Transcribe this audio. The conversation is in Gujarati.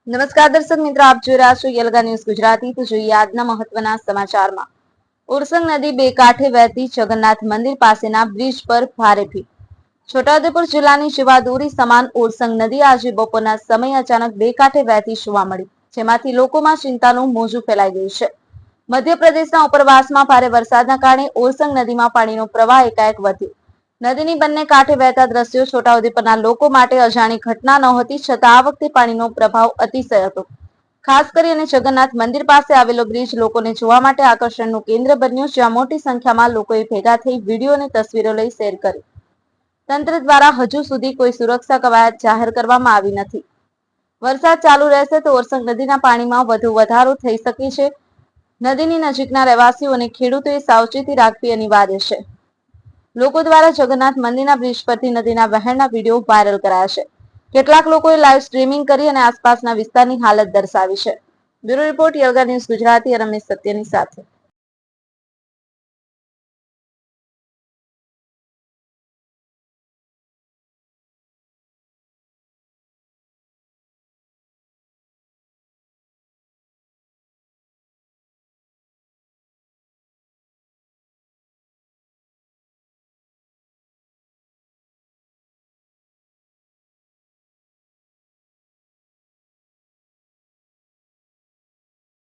નમસ્કાર દર્શક મિત્રો, આપ જોઈ રહ્યા છો યલગા ન્યૂઝ ગુજરાતી। તો જોઈએ આજના મહત્વના સમાચારમાં। ઓરસંગ નદી બે કાંઠે વહેતી જગન્નાથ મંદિર પાસેના બ્રિજ પર ભારે ભીડ। છોટાઉદેપુર જિલ્લાની જીવાદોરી સમાન ઓરસંગ નદી આજે બપોરના સમયે અચાનક બે કાંઠે વહેતી જોવા મળી, જેમાંથી લોકોમાં ચિંતાનું મોજું ફેલાઈ ગયું છે। મધ્યપ્રદેશના ઉપરવાસમાં ભારે વરસાદના કારણે ઓરસંગ નદીમાં પાણીનો પ્રવાહ એકાએક વધ્યો। નદીની બંને કાંઠે વહેતા દ્રશ્યો છોટાઉદેપુરના લોકો માટે અજાણી ઘટના નહોતી, છતાં આ વખતે પાણીનો પ્રભાવ અતિશય હતો। ખાસ કરીને જગન્નાથ મંદિર પાસે આવેલો બ્રિજ લોકોને જોવા માટે આકર્ષણનું કેન્દ્ર બન્યો, જ્યાં મોટી સંખ્યામાં લોકોએ ભેગા થઈ વિડીયો અને તસવીરો લઈ શેર કરી। તંત્ર દ્વારા હજુ સુધી કોઈ સુરક્ષા કવાયત જાહેર કરવામાં આવી નથી। વરસાદ ચાલુ રહેશે તો ઓરસંગ નદીના પાણીમાં વધુ વધારો થઈ શકે છે। નદીની નજીકના રહેવાસીઓ અને ખેડૂતોએ સાવચેતી રાખવી અનિવાર્ય છે। લોકો દ્વારા જગન્નાથ મંદિરના બ્રિજ પરથી નદીના વહેણના વિડીયો વાયરલ કરાયા છે। કેટલાક લોકોએ લાઈવ સ્ટ્રીમિંગ કરી અને આસપાસના વિસ્તારની હાલત દર્શાવી છે। બ્યુરો રિપોર્ટ, યલગા ન્યૂઝ ગુજરાતી, રમેશ સત્યની સાથે।